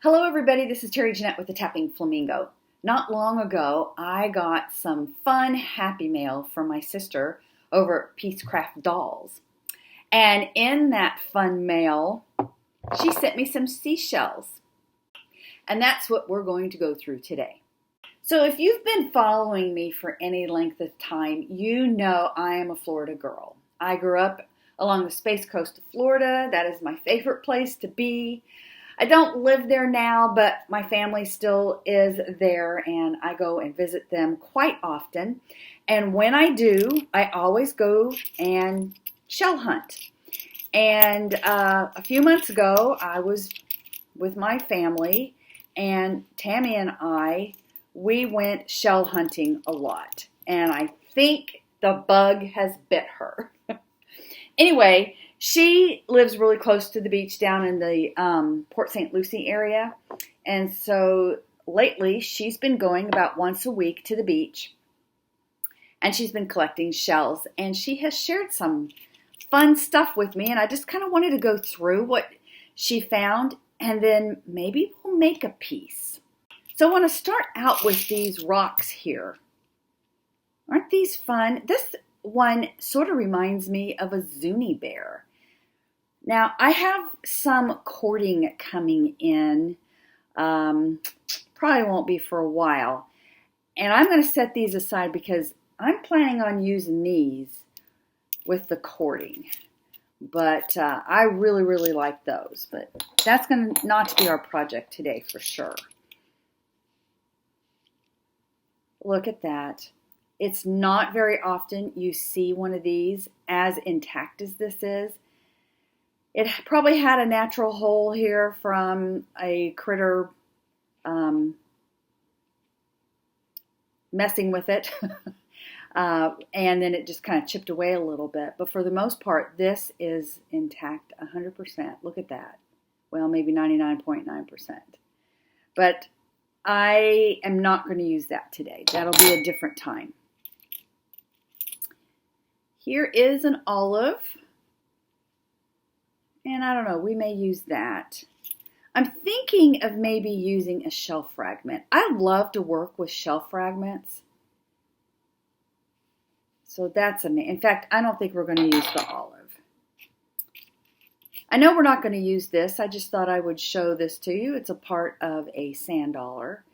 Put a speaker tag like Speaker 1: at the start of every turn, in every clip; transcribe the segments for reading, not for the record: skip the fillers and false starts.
Speaker 1: Hello everybody, this is Terry Jeanette with the Tapping Flamingo. Not long ago, I got some fun happy mail from my sister over at Peacecraft Dolls. And in that fun mail, she sent me some seashells. And that's what we're going to go through today. So if you've been following me for any length of time, you know I am a Florida girl. I grew up along the Space Coast of Florida. That is my favorite place to be. I don't live there now, but my family still is there, and I go and visit them quite often. And when I do, I always go and shell hunt. And a few months ago, I was with my family, and Tammy and we went shell hunting a lot. And I think the bug has bit her. Anyway, she lives really close to the beach down in the Port St. Lucie area. And so lately she's been going about once a week to the beach. And she's been collecting shells. And she has shared some fun stuff with me. And I just kind of wanted to go through what she found. And then maybe we'll make a piece. So I want to start out with these rocks here. Aren't these fun? This one sort of reminds me of a Zuni bear. Now, I have some cording coming in. Probably won't be for a while. And I'm going to set these aside because I'm planning on using these with the cording. But I really, really like those. But that's going to not to be our project today for sure. Look at that. It's not very often you see one of these as intact as this is. It probably had a natural hole here from a critter messing with it. And then it just kind of chipped away a little bit. But for the most part, this is intact 100%. Look at that. Well, maybe 99.9%. But I am not going to use that today. That'll be a different time. Here is an olive. And I don't know, we may use that. I'm thinking of maybe using a shell fragment. I love to work with shell fragments. So that's in fact, I don't think we're going to use the olive. I know we're not going to use this. I just thought I would show this to you. It's a part of a sand dollar.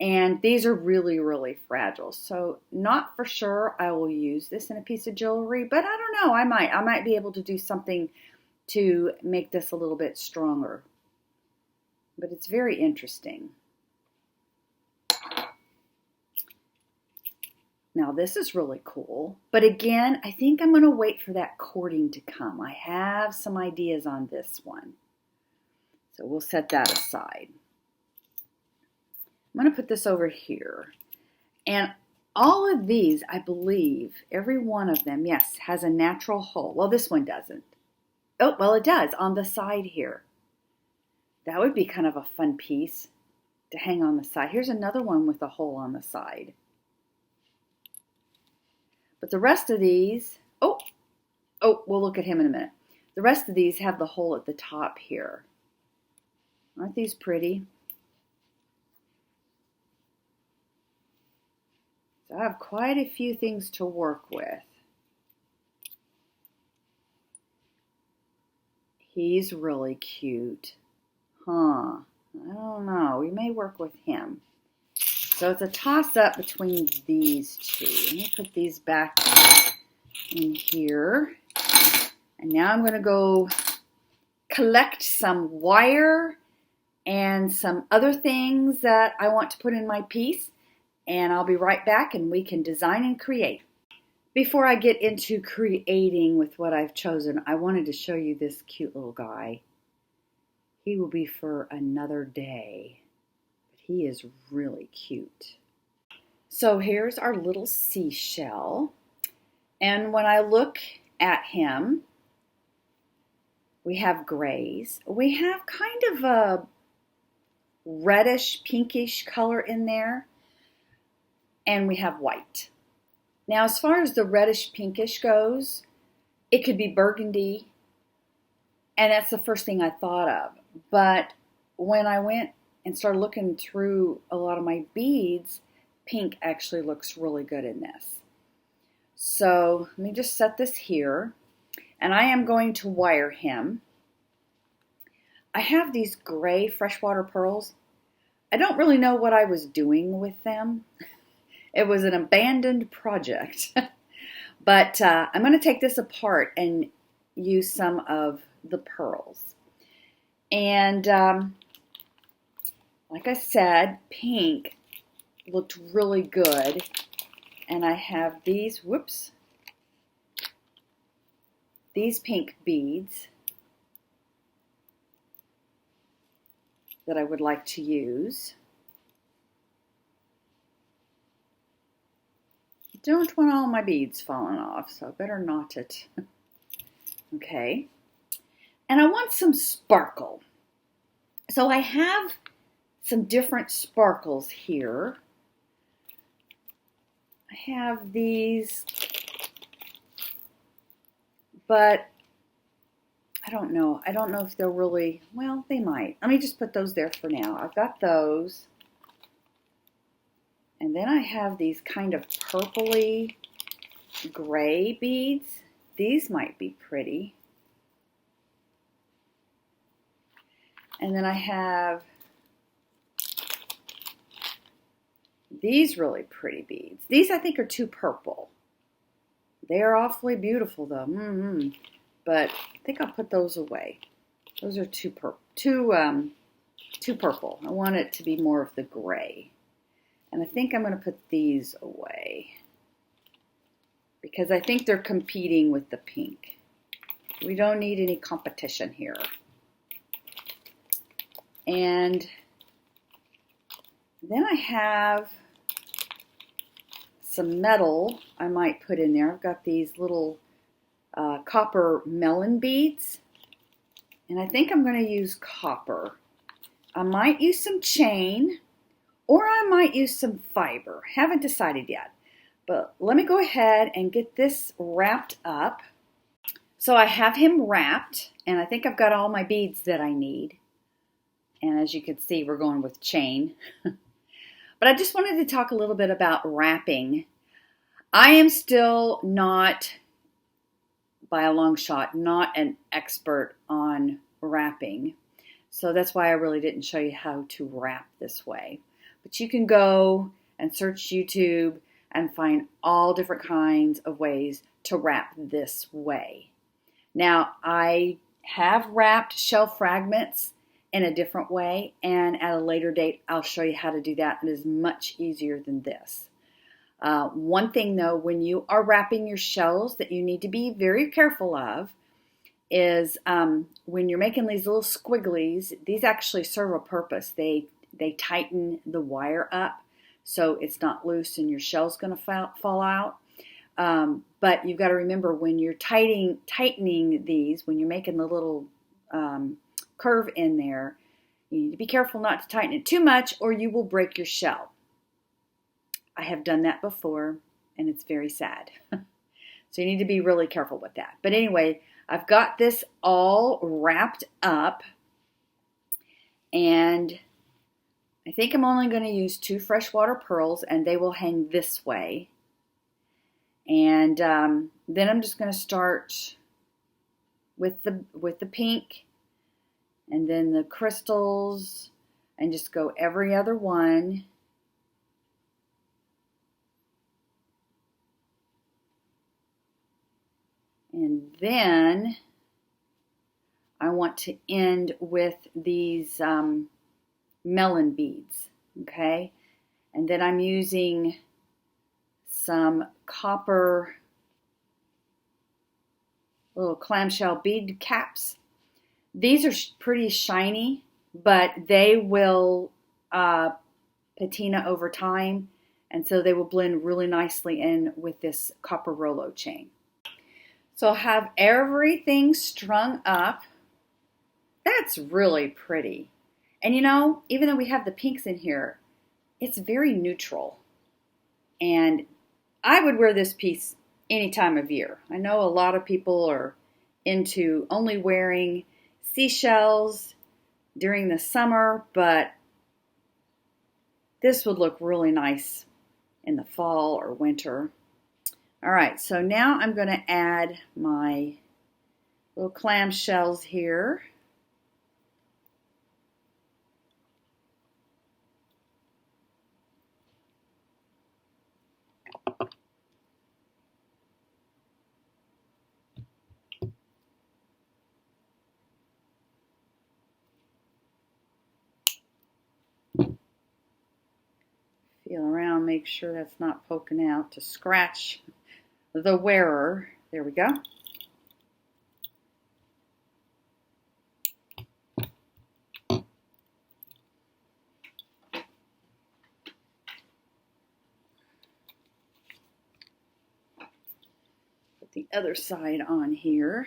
Speaker 1: And these are really, really fragile. So not for sure I will use this in a piece of jewelry, but I don't know. I might be able to do something to make this a little bit stronger. But it's very interesting. Now this is really cool. But again, I think I'm going to wait for that cording to come. I have some ideas on this one. So we'll set that aside. I'm going to put this over here. And all of these, I believe, every one of them, yes, has a natural hole. Well, this one doesn't. Oh, well, it does on the side here. That would be kind of a fun piece to hang on the side. Here's another one with a hole on the side. But the rest of these, oh, we'll look at him in a minute. The rest of these have the hole at the top here. Aren't these pretty? So I have quite a few things to work with. He's really cute. I don't know. We may work with him. So it's a toss-up between these two. Let me put these back in here. And now I'm going to go collect some wire and some other things that I want to put in my piece. And I'll be right back and we can design and create. Before I get into creating with what I've chosen, I wanted to show you this cute little guy. He will be for another day, but he is really cute. So here's our little seashell. And when I look at him, we have grays. We have kind of a reddish, pinkish color in there. And we have white. Now, as far as the reddish pinkish goes, it could be burgundy, and that's the first thing I thought of. But when I went and started looking through a lot of my beads, pink actually looks really good in this. So let me just set this here, and I am going to wire him. I have these gray freshwater pearls. I don't really know what I was doing with them. It was an abandoned project. But I'm going to take this apart and use some of the pearls. And like I said, pink looked really good. And I have these, these pink beads that I would like to use. I don't want all my beads falling off, so I better knot it. Okay. And I want some sparkle. So I have some different sparkles here. I have these, but I don't know. I don't know if they'll really, well, they might. Let me just put those there for now. I've got those. And then I have these kind of purpley gray beads. These might be pretty. And then I have these really pretty beads. These I think are too purple. They are awfully beautiful though. But I think I'll put those away. Those are too purple. I want it to be more of the gray. And I think I'm going to put these away because I think they're competing with the pink. We don't need any competition here. And then I have some metal I might put in there. I've got these little copper melon beads, and I think I'm going to use copper. I might use some chain, or I might use some fiber. Haven't decided yet, but let me go ahead and get this wrapped up. So I have him wrapped, and I think I've got all my beads that I need. And as you can see, we're going with chain. But I just wanted to talk a little bit about wrapping. I am still not, by a long shot, not an expert on wrapping. So that's why I really didn't show you how to wrap this way. But you can go and search YouTube and find all different kinds of ways to wrap this way. Now, I have wrapped shell fragments in a different way, and at a later date I'll show you how to do that. It is much easier than this. One thing though, when you are wrapping your shells that you need to be very careful of is when you're making these little squigglies, these actually serve a purpose. They tighten the wire up so it's not loose and your shell's going to fall out. But you've got to remember when you're tightening these, when you're making the little curve in there, you need to be careful not to tighten it too much or you will break your shell. I have done that before and it's very sad. So you need to be really careful with that. But anyway, I've got this all wrapped up and I think I'm only going to use 2 freshwater pearls and they will hang this way. And then I'm just going to start with the pink and then the crystals and just go every other one. And then I want to end with these melon beads, okay? And then I'm using some copper little clamshell bead caps. These are pretty shiny, but they will patina over time, and so they will blend really nicely in with this copper Rolo chain. So I'll have everything strung up. That's really pretty. And you know, even though we have the pinks in here, it's very neutral. And I would wear this piece any time of year. I know a lot of people are into only wearing seashells during the summer, but This would look really nice in the fall or winter. All right, so now I'm going to add my little clam shells here. Feel around, make sure that's not poking out to scratch the wearer. There we go. Put the other side on here.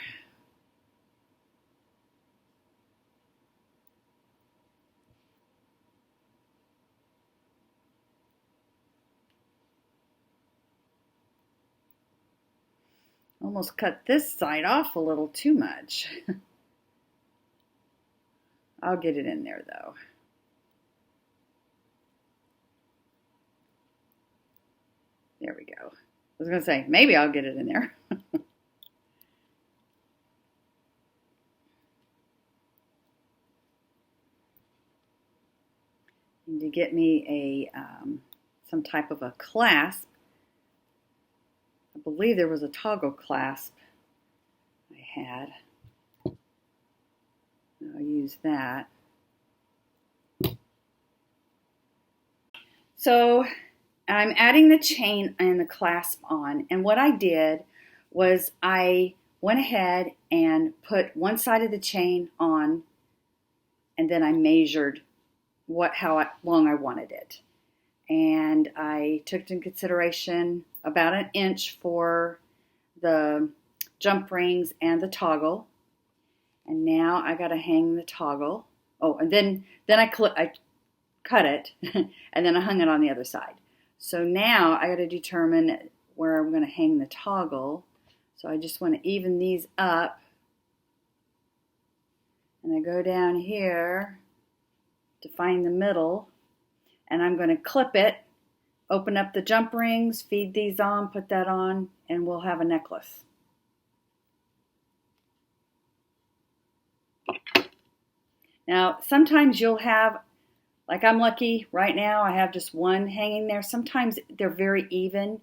Speaker 1: Almost cut this side off a little too much. I'll get it in there though. There we go. I was going to say, maybe I'll get it in there. Need to get me a some type of a clasp. I believe there was a toggle clasp I had. I'll use that. So I'm adding the chain and the clasp on, and what I did was I went ahead and put one side of the chain on, and then I measured how long I wanted it. And I took into consideration about 1 inch for the jump rings and the toggle. And now I got to hang the toggle. Oh, and then I cut it, and then I hung it on the other side. So now I got to determine where I'm going to hang the toggle. So I just want to even these up. And I go down here to find the middle. And I'm going to clip it, open up the jump rings, feed these on, put that on, and we'll have a necklace. Now, sometimes you'll have, like I'm lucky right now, I have just one hanging there. Sometimes they're very even,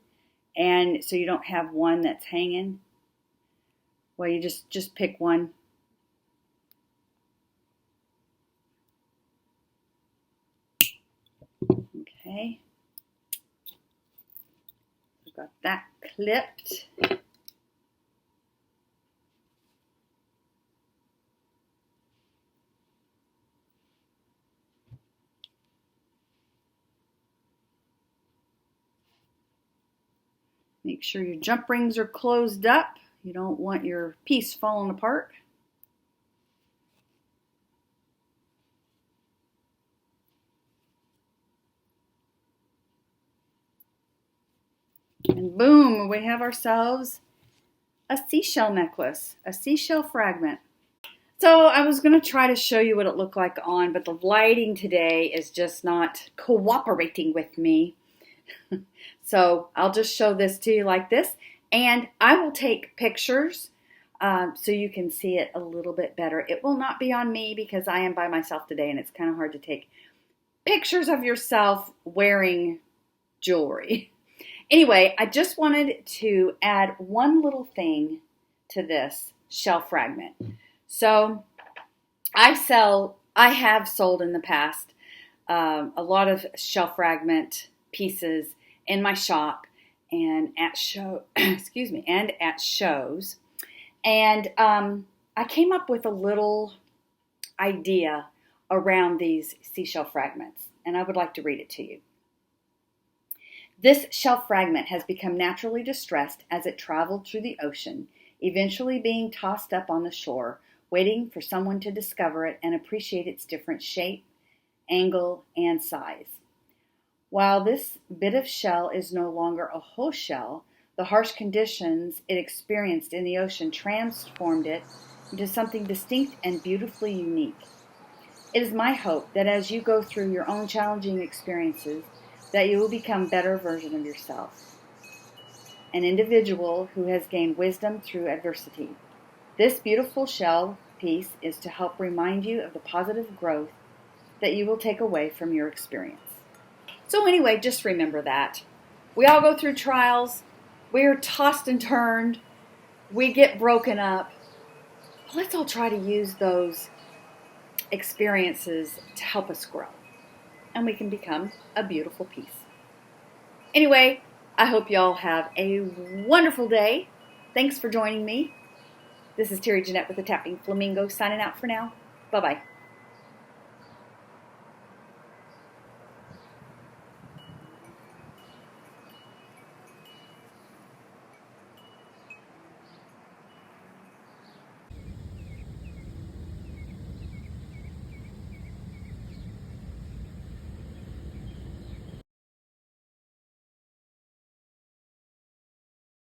Speaker 1: and so you don't have one that's hanging. Well, you just pick one. Okay. I've got that clipped. Make sure your jump rings are closed up. You don't want your piece falling apart. And boom, we have ourselves a seashell necklace, a seashell fragment. So I was going to try to show you what it looked like on, but the lighting today is just not cooperating with me. So I'll just show this to you like this, and I will take pictures so you can see it a little bit better. It will not be on me because I am by myself today, and it's kind of hard to take pictures of yourself wearing jewelry. Anyway, I just wanted to add one little thing to this shell fragment. So I have sold in the past a lot of shell fragment pieces in my shop and at shows. And I came up with a little idea around these seashell fragments, and I would like to read it to you. This shell fragment has become naturally distressed as it traveled through the ocean, eventually being tossed up on the shore, waiting for someone to discover it and appreciate its different shape, angle, and size. While this bit of shell is no longer a whole shell, the harsh conditions it experienced in the ocean transformed it into something distinct and beautifully unique. It is my hope that as you go through your own challenging experiences, that you will become a better version of yourself, an individual who has gained wisdom through adversity. This beautiful shell piece is to help remind you of the positive growth that you will take away from your experience. So anyway, just remember that. We all go through trials. We are tossed and turned. We get broken up. Let's all try to use those experiences to help us grow. And we can become a beautiful piece. Anyway, I hope y'all have a wonderful day. Thanks for joining me. This is Terry Jeanette with the Tapping Flamingo signing out for now. Bye-bye.